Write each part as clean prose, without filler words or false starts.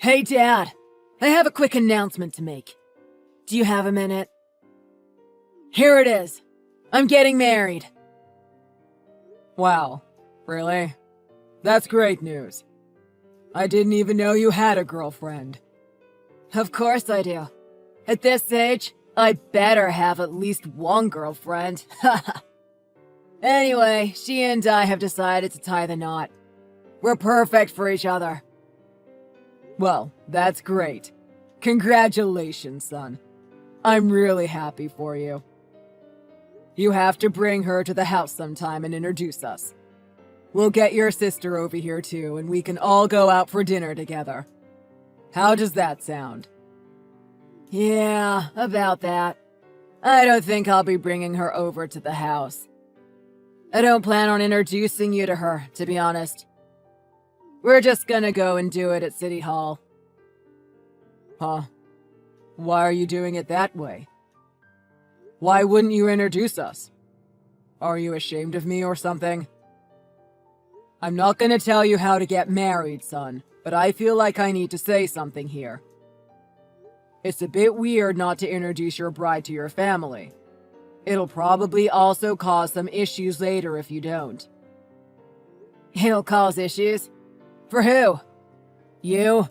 Hey, Dad. I have a quick announcement to make. Do you have a minute? Here it is. I'm getting married. Wow, really? That's great news. I didn't even know you had a girlfriend. Of course I do. At this age, I better have at least one girlfriend. Anyway, she and I have decided to tie the knot. We're perfect for each other. Well, that's great. Congratulations, son. I'm really happy for you. You have to bring her to the house sometime and introduce us. We'll get your sister over here too, and we can all go out for dinner together. How does that sound? Yeah, about that. I don't think I'll be bringing her over to the house. I don't plan on introducing you to her, to be honest. We're just gonna go and do it at City Hall. Huh? Why are you doing it that way? Why wouldn't you introduce us? Are you ashamed of me or something? I'm not gonna tell you how to get married, son, but I feel like I need to say something here. It's a bit weird not to introduce your bride to your family. It'll probably also cause some issues later if you don't. It'll cause issues? For who? You?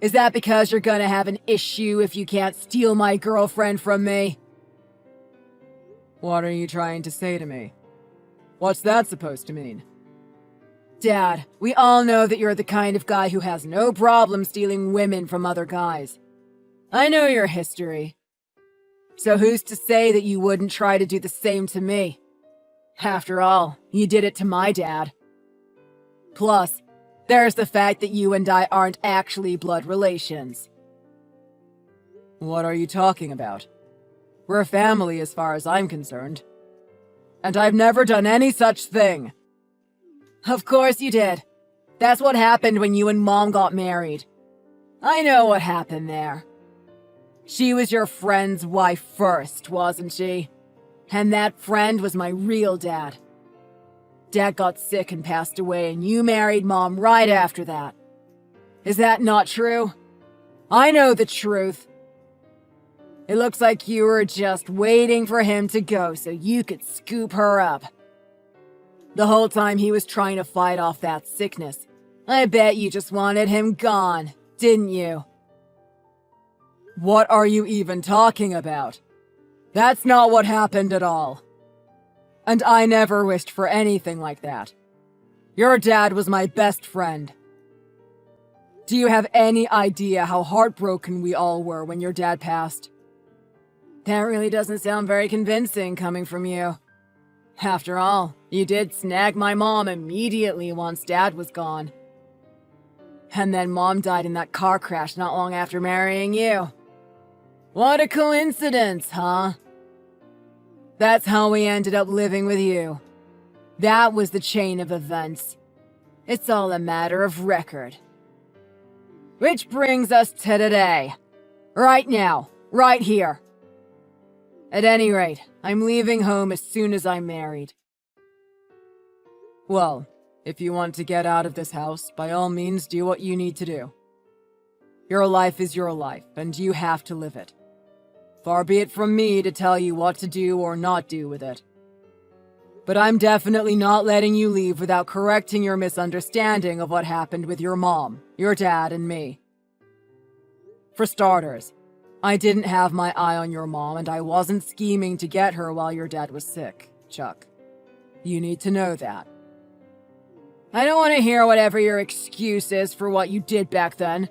Is that because you're gonna have an issue if you can't steal my girlfriend from me? What are you trying to say to me? What's that supposed to mean? Dad, we all know that you're the kind of guy who has no problem stealing women from other guys. I know your history. So who's to say that you wouldn't try to do the same to me? After all, you did it to my dad. Plus, there's the fact that you and I aren't actually blood relations. What are you talking about? We're family as far as I'm concerned. And I've never done any such thing. Of course you did. That's what happened when you and Mom got married. I know what happened there. She was your friend's wife first, wasn't she? And that friend was my real dad. Dad got sick and passed away, and you married Mom right after that. Is that not true? I know the truth. It looks like you were just waiting for him to go so you could scoop her up. The whole time he was trying to fight off that sickness, I bet you just wanted him gone, didn't you? What are you even talking about? That's not what happened at all. And I never wished for anything like that. Your dad was my best friend. Do you have any idea how heartbroken we all were when your dad passed? That really doesn't sound very convincing coming from you. After all, you did snag my mom immediately once Dad was gone. And then Mom died in that car crash not long after marrying you. What a coincidence, huh? That's how we ended up living with you. That was the chain of events. It's all a matter of record. Which brings us to today. Right now. Right here. At any rate, I'm leaving home as soon as I'm married. Well, if you want to get out of this house, by all means do what you need to do. Your life is your life, and you have to live it. Far be it from me to tell you what to do or not do with it. But I'm definitely not letting you leave without correcting your misunderstanding of what happened with your mom, your dad, and me. For starters, I didn't have my eye on your mom, and I wasn't scheming to get her while your dad was sick, Chuck. You need to know that. I don't want to hear whatever your excuse is for what you did back then.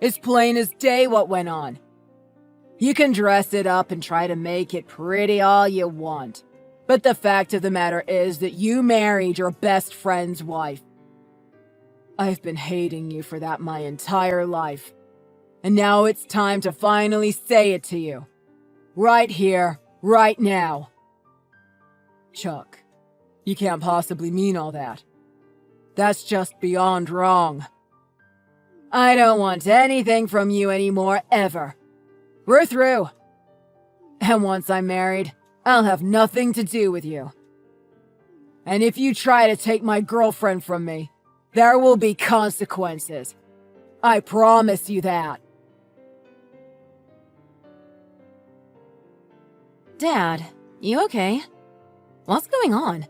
It's plain as day what went on. You can dress it up and try to make it pretty all you want. But the fact of the matter is that you married your best friend's wife. I've been hating you for that my entire life. And now it's time to finally say it to you. Right here, right now. Chuck, you can't possibly mean all that. That's just beyond wrong. I don't want anything from you anymore, ever. We're through. And once I'm married, I'll have nothing to do with you. And if you try to take my girlfriend from me, there will be consequences. I promise you that. Dad, you okay? What's going on?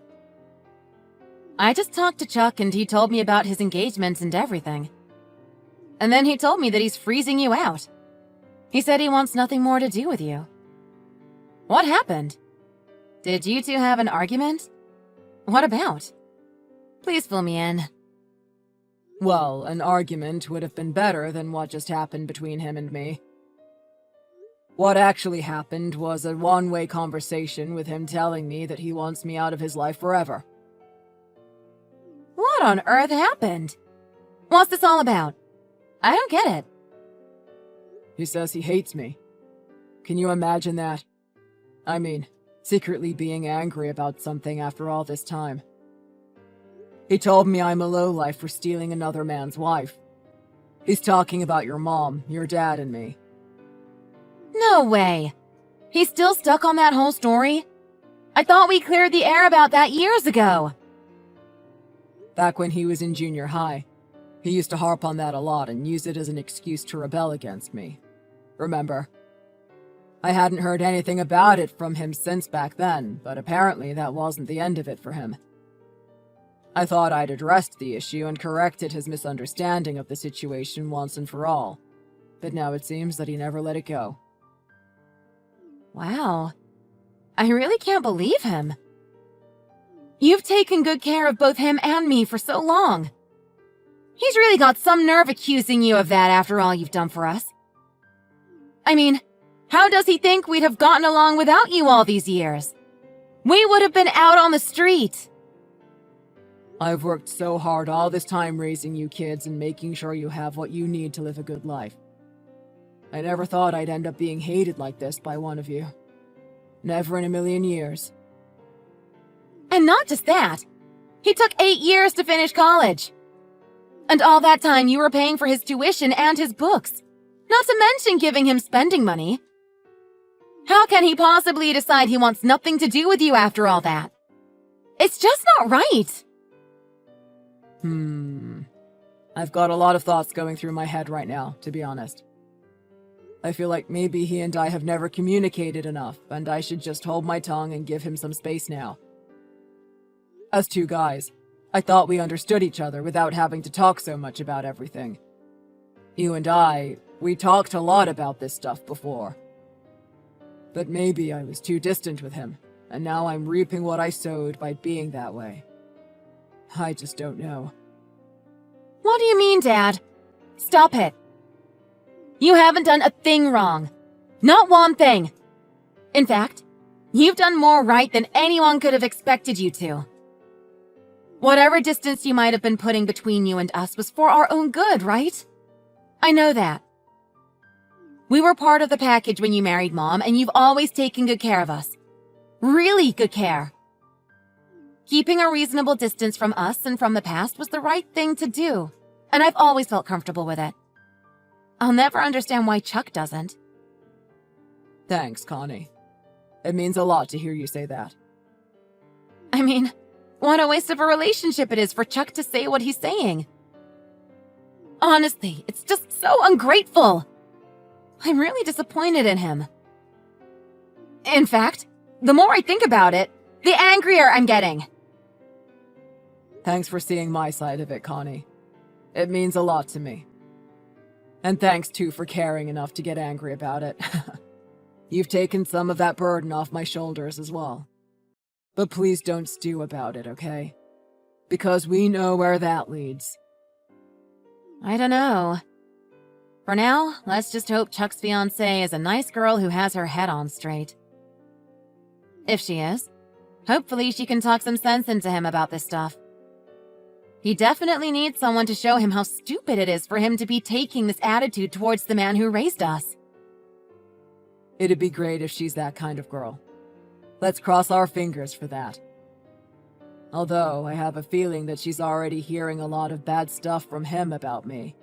I just talked to Chuck and he told me about his engagement and everything. And then he told me that he's freezing you out. He said he wants nothing more to do with you. What happened? Did you two have an argument? What about? Please fill me in. Well, an argument would have been better than what just happened between him and me. What actually happened was a one-way conversation with him telling me that he wants me out of his life forever. What on earth happened? What's this all about? I don't get it. He says he hates me. Can you imagine that? I mean, secretly being angry about something after all this time. He told me I'm a lowlife for stealing another man's wife. He's talking about your mom, your dad, and me. No way. He's still stuck on that whole story? I thought we cleared the air about that years ago. Back when he was in junior high, he used to harp on that a lot and use it as an excuse to rebel against me. Remember? I hadn't heard anything about it from him since back then, but apparently that wasn't the end of it for him. I thought I'd addressed the issue and corrected his misunderstanding of the situation once and for all, but now it seems that he never let it go. Wow. I really can't believe him. You've taken good care of both him and me for so long. He's really got some nerve accusing you of that after all you've done for us. I mean, how does he think we'd have gotten along without you all these years? We would have been out on the street. I've worked so hard all this time raising you kids and making sure you have what you need to live a good life. I never thought I'd end up being hated like this by one of you. Never in a million years. And not just that. He took 8 years to finish college. And all that time you were paying for his tuition and his books. Not to mention giving him spending money. How can he possibly decide he wants nothing to do with you after all that? It's just not right. I've got a lot of thoughts going through my head right now, to be honest. I feel like maybe he and I have never communicated enough, and I should just hold my tongue and give him some space now. As two guys, I thought we understood each other without having to talk so much about everything. You and we talked a lot about this stuff before. But maybe I was too distant with him, and now I'm reaping what I sowed by being that way. I just don't know. What do you mean, Dad? Stop it. You haven't done a thing wrong. Not one thing. In fact, you've done more right than anyone could have expected you to. Whatever distance you might have been putting between you and us was for our own good, right? I know that. We were part of the package when you married Mom, and you've always taken good care of us. Really good care. Keeping a reasonable distance from us and from the past was the right thing to do, and I've always felt comfortable with it. I'll never understand why Chuck doesn't. Thanks, Connie. It means a lot to hear you say that. I mean, what a waste of a relationship it is for Chuck to say what he's saying. Honestly, it's just so ungrateful. I'm really disappointed in him. In fact, the more I think about it, the angrier I'm getting. Thanks for seeing my side of it, Connie. It means a lot to me. And thanks, too, for caring enough to get angry about it. You've taken some of that burden off my shoulders as well. But please don't stew about it, okay? Because we know where that leads. I don't know. For now, let's just hope Chuck's fiancée is a nice girl who has her head on straight. If she is, hopefully she can talk some sense into him about this stuff. He definitely needs someone to show him how stupid it is for him to be taking this attitude towards the man who raised us. It'd be great if she's that kind of girl. Let's cross our fingers for that. Although, I have a feeling that she's already hearing a lot of bad stuff from him about me.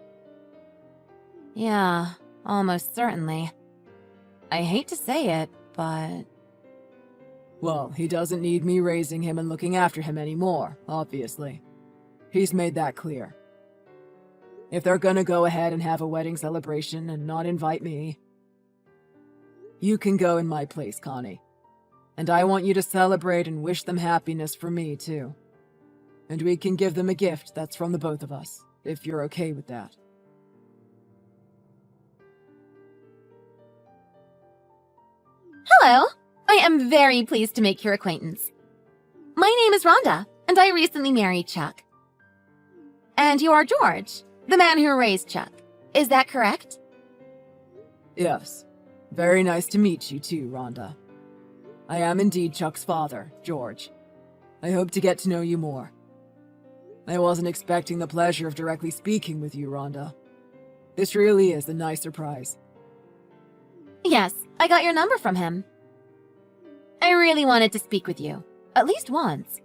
Yeah, almost certainly. I hate to say it, but... Well, he doesn't need me raising him and looking after him anymore, obviously. He's made that clear. If they're gonna go ahead and have a wedding celebration and not invite me, you can go in my place, Connie. And I want you to celebrate and wish them happiness for me, too. And we can give them a gift that's from the both of us, if you're okay with that. Hello! I am very pleased to make your acquaintance. My name is Rhonda, and I recently married Chuck. And you are George, the man who raised Chuck. Is that correct? Yes. Very nice to meet you too, Rhonda. I am indeed Chuck's father, George. I hope to get to know you more. I wasn't expecting the pleasure of directly speaking with you, Rhonda. This really is a nice surprise. Yes, I got your number from him. I really wanted to speak with you, at least once.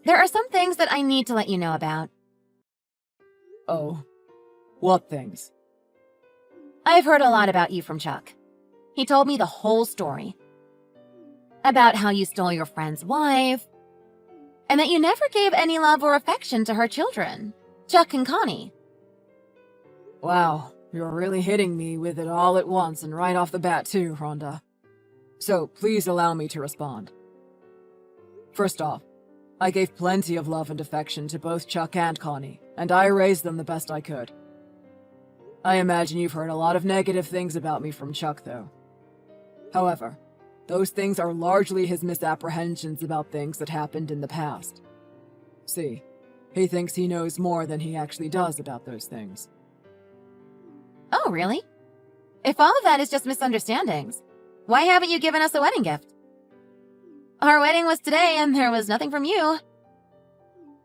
There are some things that I need to let you know about. Oh, what things? I've heard a lot about you from Chuck. He told me the whole story. About how you stole your friend's wife, and that you never gave any love or affection to her children, Chuck and Connie. Wow, you're really hitting me with it all at once and right off the bat too, Rhonda. So please allow me to respond. First off, I gave plenty of love and affection to both Chuck and Connie, and I raised them the best I could. I imagine you've heard a lot of negative things about me from Chuck, though. However, those things are largely his misapprehensions about things that happened in the past. See, he thinks he knows more than he actually does about those things. Oh, really? If all of that is just misunderstandings, why haven't you given us a wedding gift? Our wedding was today and there was nothing from you.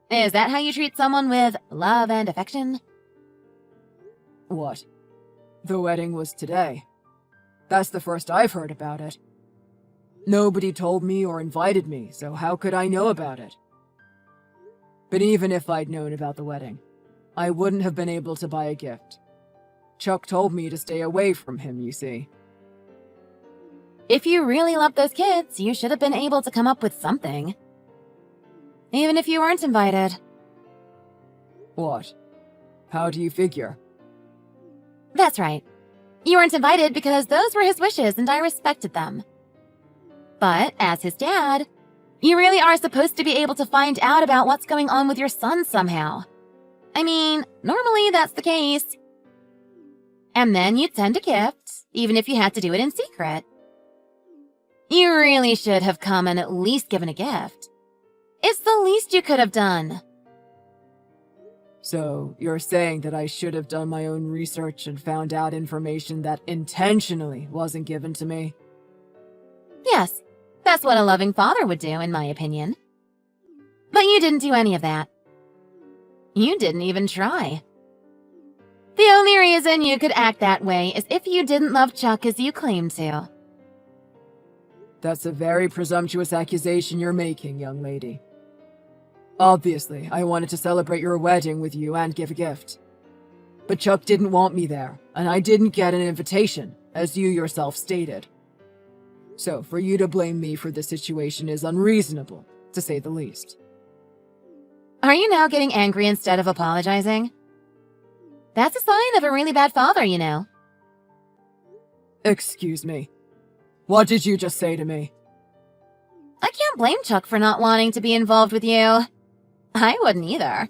Is that how you treat someone with love and affection? What? The wedding was today. That's the first I've heard about it. Nobody told me or invited me, so how could I know about it? But even if I'd known about the wedding, I wouldn't have been able to buy a gift. Chuck told me to stay away from him, you see. If you really love those kids, you should have been able to come up with something. Even if you weren't invited. What? How do you figure? That's right. You weren't invited because those were his wishes and I respected them. But as his dad, you really are supposed to be able to find out about what's going on with your son somehow. I mean, normally that's the case. And then you'd send a gift, even if you had to do it in secret. You really should have come and at least given a gift. It's the least you could have done. So, you're saying that I should have done my own research and found out information that intentionally wasn't given to me? Yes, that's what a loving father would do, in my opinion. But you didn't do any of that. You didn't even try. The only reason you could act that way is if you didn't love Chuck as you claimed to. That's a very presumptuous accusation you're making, young lady. Obviously, I wanted to celebrate your wedding with you and give a gift. But Chuck didn't want me there, and I didn't get an invitation, as you yourself stated. So, for you to blame me for this situation is unreasonable, to say the least. Are you now getting angry instead of apologizing? That's a sign of a really bad father, you know. Excuse me. What did you just say to me? I can't blame Chuck for not wanting to be involved with you. I wouldn't either.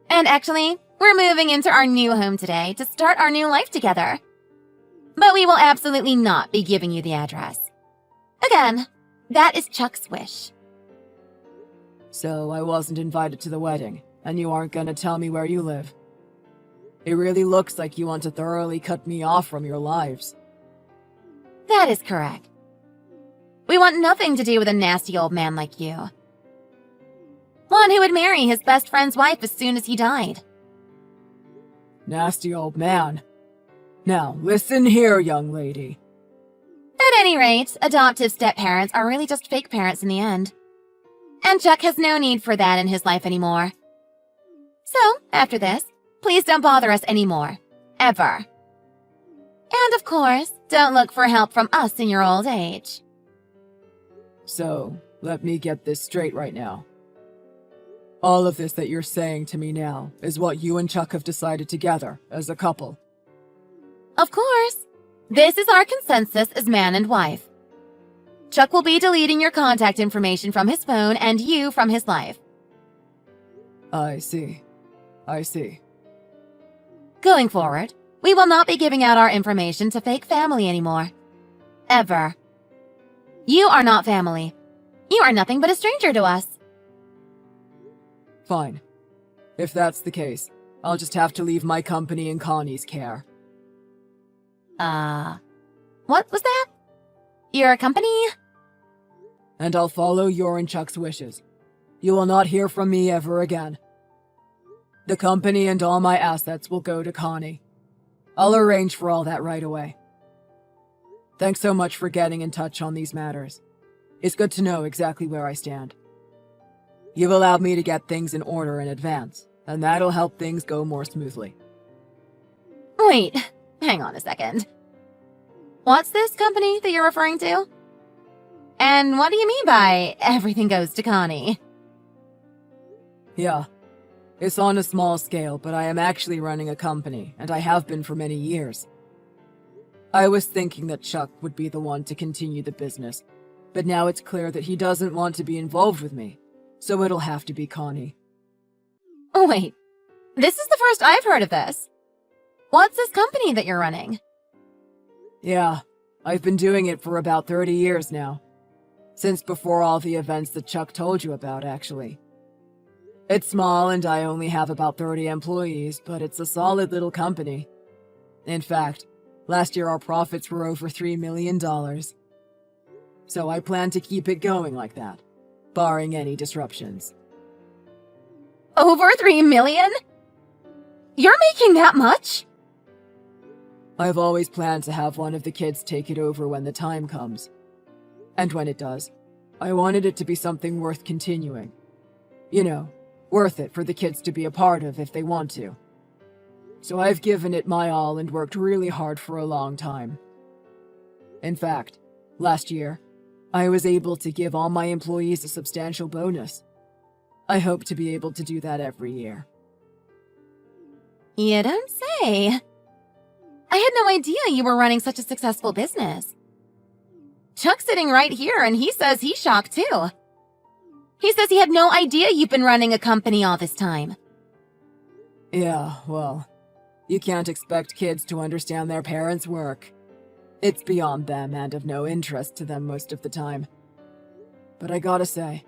And actually, we're moving into our new home today to start our new life together. But we will absolutely not be giving you the address. Again, that is Chuck's wish. So I wasn't invited to the wedding, and you aren't gonna tell me where you live. It really looks like you want to thoroughly cut me off from your lives. That is correct. We want nothing to do with a nasty old man like you. One who would marry his best friend's wife as soon as he died. Nasty old man. Now, listen here, young lady. At any rate, adoptive step-parents are really just fake parents in the end. And Chuck has no need for that in his life anymore. So, after this, please don't bother us anymore. Ever. And of course, don't look for help from us in your old age. So, let me get this straight right now. All of this that you're saying to me now is what you and Chuck have decided together as a couple. Of course. This is our consensus as man and wife. Chuck will be deleting your contact information from his phone and you from his life. I see. Going forward, we will not be giving out our information to fake family anymore. Ever. You are not family. You are nothing but a stranger to us. Fine. If that's the case, I'll just have to leave my company in Connie's care. What was that? Your company? And I'll follow your and Chuck's wishes. You will not hear from me ever again. The company and all my assets will go to Connie. I'll arrange for all that right away. Thanks so much for getting in touch on these matters. It's good to know exactly where I stand. You've allowed me to get things in order in advance, and that'll help things go more smoothly. Wait, hang on a second. What's this company that you're referring to? And what do you mean by everything goes to Connie? Yeah, it's on a small scale, but I am actually running a company, and I have been for many years. I was thinking that Chuck would be the one to continue the business, but now it's clear that he doesn't want to be involved with me, so it'll have to be Connie. Oh wait, this is the first I've heard of this. What's this company that you're running? Yeah, I've been doing it for about 30 years now. Since before all the events that Chuck told you about, actually. It's small and I only have about 30 employees, but it's a solid little company. In fact, last year our profits were over $3 million. So I plan to keep it going like that, barring any disruptions. Over 3 million? You're making that much? I've always planned to have one of the kids take it over when the time comes. And when it does, I wanted it to be something worth continuing. You know, worth it for the kids to be a part of if they want to. So I've given it my all and worked really hard for a long time. In fact, last year, I was able to give all my employees a substantial bonus. I hope to be able to do that every year. You don't say. I had no idea you were running such a successful business. Chuck's sitting right here and he says he's shocked too. He says he had no idea you've been running a company all this time. Yeah, well, you can't expect kids to understand their parents' work. It's beyond them and of no interest to them most of the time. But I gotta say,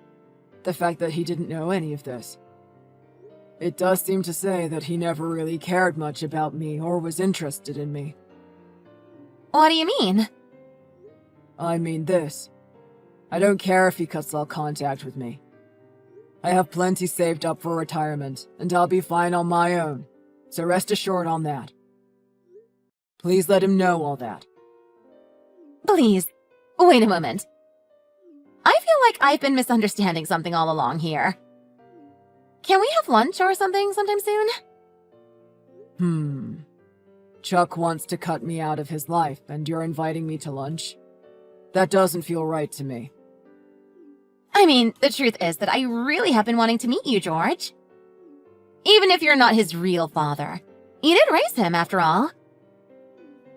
the fact that he didn't know any of this, it does seem to say that he never really cared much about me or was interested in me. What do you mean? I mean this. I don't care if he cuts all contact with me. I have plenty saved up for retirement, and I'll be fine on my own, so rest assured on that. Please let him know all that. Please, wait a moment. I feel like I've been misunderstanding something all along here. Can we have lunch or something sometime soon? Chuck wants to cut me out of his life, and you're inviting me to lunch? That doesn't feel right to me. I mean, the truth is that I really have been wanting to meet you, George. Even if you're not his real father. You did raise him, after all.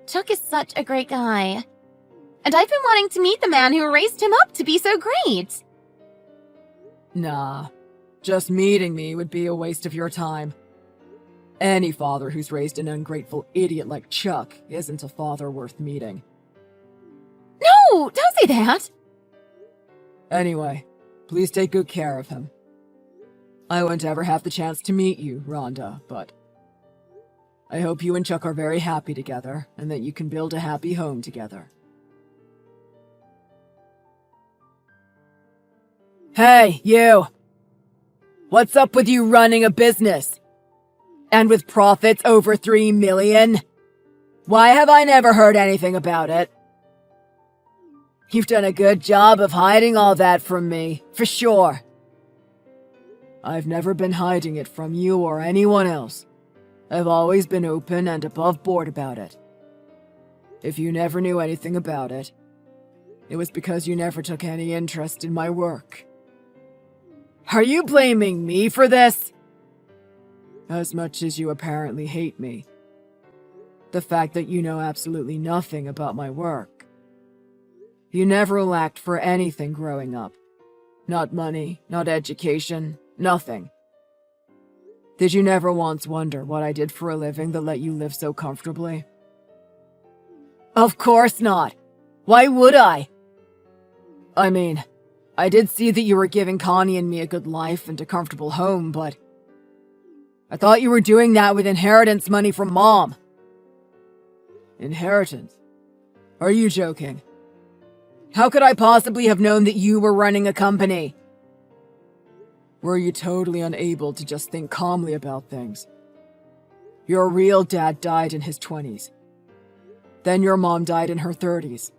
Chuck is such a great guy. And I've been wanting to meet the man who raised him up to be so great. Nah, just meeting me would be a waste of your time. Any father who's raised an ungrateful idiot like Chuck isn't a father worth meeting. No, don't say that. Anyway, please take good care of him. I won't ever have the chance to meet you, Rhonda, but I hope you and Chuck are very happy together and that you can build a happy home together. Hey, you! What's up with you running a business? And with profits over 3 million? Why have I never heard anything about it? You've done a good job of hiding all that from me, for sure. I've never been hiding it from you or anyone else. I've always been open and above board about it. If you never knew anything about it, it was because you never took any interest in my work. Are you blaming me for this? As much as you apparently hate me. The fact that you know absolutely nothing about my work. You never lacked for anything growing up. Not money, not education, nothing. Did you never once wonder what I did for a living that let you live so comfortably? Of course not. Why would I? I mean, I did see that you were giving Connie and me a good life and a comfortable home, but I thought you were doing that with inheritance money from Mom. Inheritance? Are you joking? How could I possibly have known that you were running a company? Were you totally unable to just think calmly about things? Your real dad died in his 20s. Then your mom died in her 30s.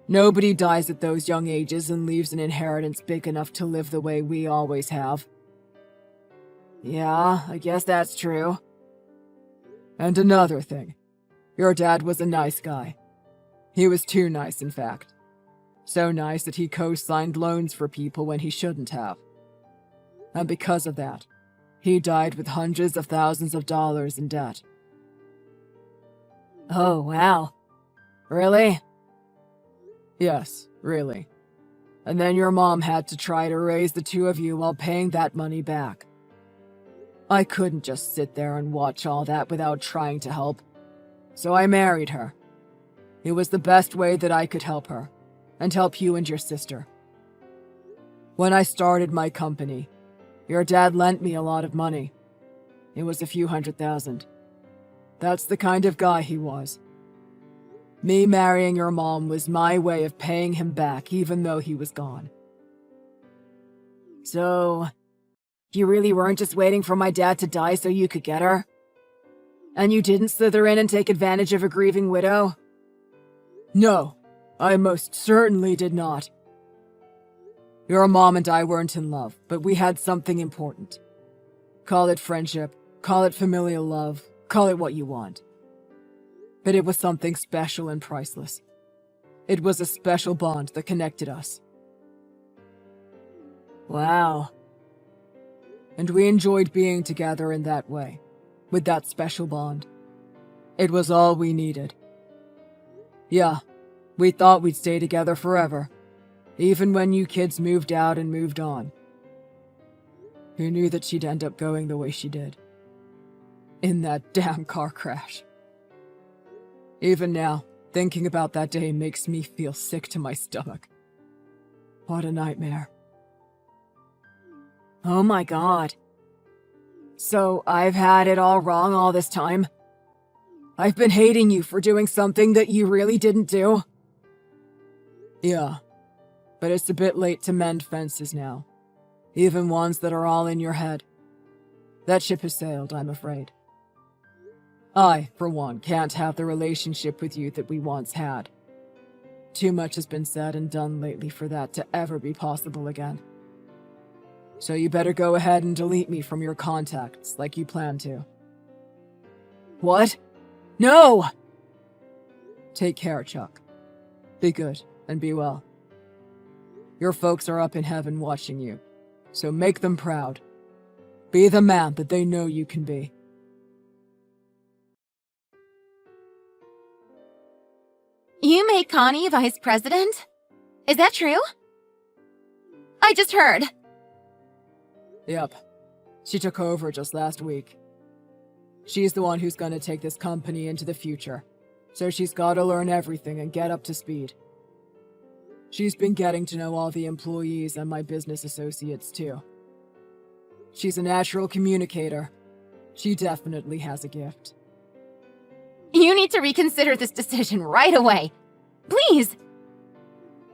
Nobody dies at those young ages and leaves an inheritance big enough to live the way we always have. Yeah, I guess that's true. And another thing. Your dad was a nice guy. He was too nice, in fact. So nice that he co-signed loans for people when he shouldn't have. And because of that, he died with hundreds of thousands of dollars in debt. Oh, wow. Really? Yes, really. And then your mom had to try to raise the two of you while paying that money back. I couldn't just sit there and watch all that without trying to help. So I married her. It was the best way that I could help her, and help you and your sister. When I started my company, your dad lent me a lot of money. It was a few $100,000. That's the kind of guy he was. Me marrying your mom was my way of paying him back even though he was gone. So, you really weren't just waiting for my dad to die so you could get her? And you didn't slither in and take advantage of a grieving widow? No, I most certainly did not. Your mom and I weren't in love, but we had something important. Call it friendship, call it familial love, call it what you want. But it was something special and priceless. It was a special bond that connected us. Wow. And we enjoyed being together in that way, with that special bond. It was all we needed. Yeah, we thought we'd stay together forever, even when you kids moved out and moved on. Who knew that she'd end up going the way she did? In that damn car crash. Even now, thinking about that day makes me feel sick to my stomach. What a nightmare. Oh my God. So I've had it all wrong all this time? I've been hating you for doing something that you really didn't do? Yeah, but it's a bit late to mend fences now. Even ones that are all in your head. That ship has sailed, I'm afraid. I, for one, can't have the relationship with you that we once had. Too much has been said and done lately for that to ever be possible again. So you better go ahead and delete me from your contacts like you plan to. What? No! Take care, Chuck. Be good and be well. Your folks are up in heaven watching you, so make them proud. Be the man that they know you can be. You made Connie vice president? Is that true? I just heard. Yep. She took over just last week. She's the one who's gonna take this company into the future, so she's gotta learn everything and get up to speed. She's been getting to know all the employees and my business associates too. She's a natural communicator. She definitely has a gift. You need to reconsider this decision right away. Please.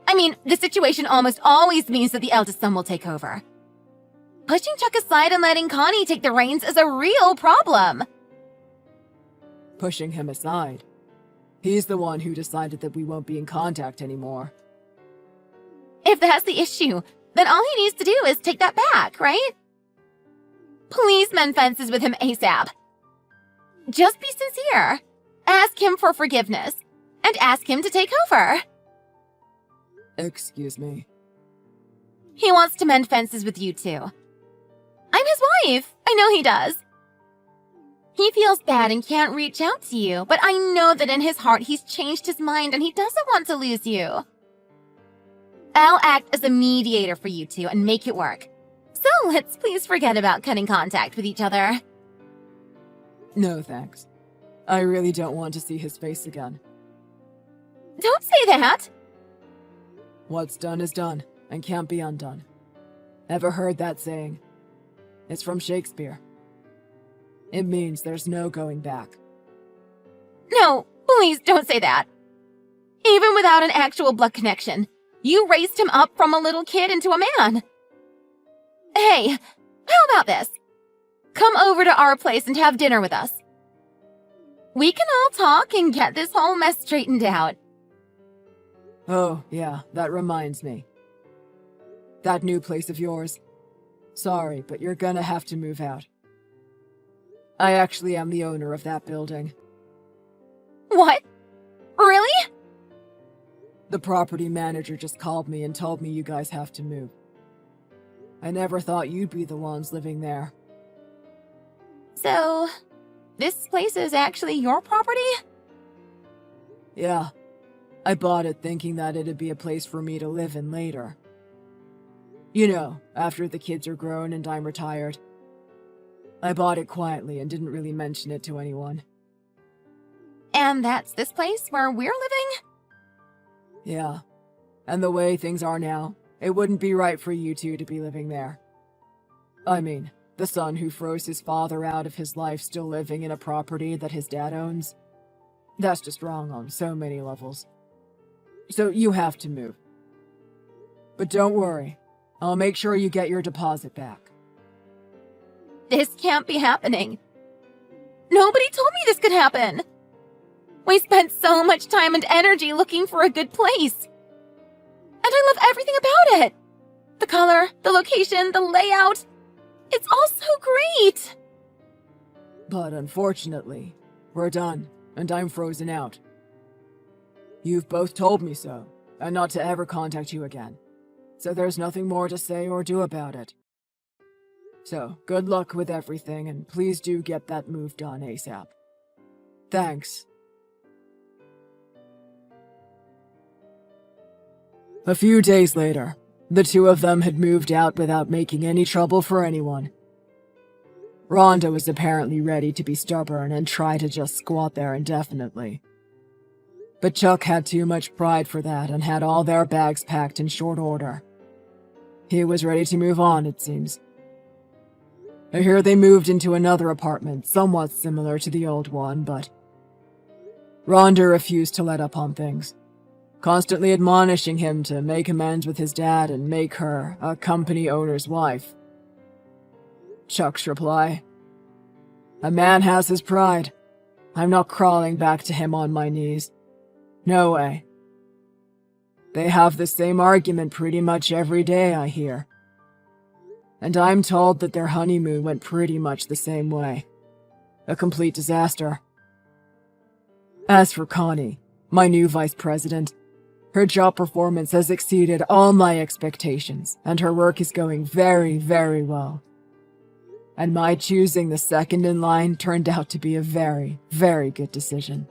I mean, the situation almost always means that the eldest son will take over. Pushing Chuck aside and letting Connie take the reins is a real problem. Pushing him aside. He's the one who decided that we won't be in contact anymore. If that's the issue, then all he needs to do is take that back, right? Please mend fences with him ASAP. Just be sincere. Ask him for forgiveness, and ask him to take over. Excuse me. He wants to mend fences with you two. I'm his wife. I know he does. He feels bad and can't reach out to you, but I know that in his heart he's changed his mind and he doesn't want to lose you. I'll act as a mediator for you two and make it work. So let's please forget about cutting contact with each other. No, thanks. I really don't want to see his face again. Don't say that! What's done is done, and can't be undone. Ever heard that saying? It's from Shakespeare. It means there's no going back. No, please don't say that. Even without an actual blood connection, you raised him up from a little kid into a man. Hey, how about this? Come over to our place and have dinner with us. We can all talk and get this whole mess straightened out. Oh, yeah, that reminds me. That new place of yours. Sorry, but you're gonna have to move out. I actually am the owner of that building. What? Really? The property manager just called me and told me you guys have to move. I never thought you'd be the ones living there. So, this place is actually your property? Yeah. I bought it thinking that it'd be a place for me to live in later. You know, after the kids are grown and I'm retired. I bought it quietly and didn't really mention it to anyone. And that's this place where we're living? Yeah. And the way things are now, it wouldn't be right for you two to be living there. I mean, the son who froze his father out of his life still living in a property that his dad owns. That's just wrong on so many levels. So you have to move. But don't worry, I'll make sure you get your deposit back. This can't be happening. Nobody told me this could happen. We spent so much time and energy looking for a good place. And I love everything about it. The color, the location, the layout. It's all so great. But unfortunately, we're done, and I'm frozen out. You've both told me so, and not to ever contact you again. So there's nothing more to say or do about it. So, good luck with everything, and please do get that move done ASAP. Thanks. A few days later, the two of them had moved out without making any trouble for anyone. Rhonda was apparently ready to be stubborn and try to just squat there indefinitely. But Chuck had too much pride for that and had all their bags packed in short order. He was ready to move on, it seems. I hear they moved into another apartment, somewhat similar to the old one, but Rhonda refused to let up on things, constantly admonishing him to make amends with his dad and make her a company owner's wife. Chuck's reply: "A man has his pride. I'm not crawling back to him on my knees. No way." They have the same argument pretty much every day, I hear. And I'm told that their honeymoon went pretty much the same way. A complete disaster. As for Connie, my new vice president, her job performance has exceeded all my expectations, and her work is going very, very well. And my choosing the second in line turned out to be a very, very good decision.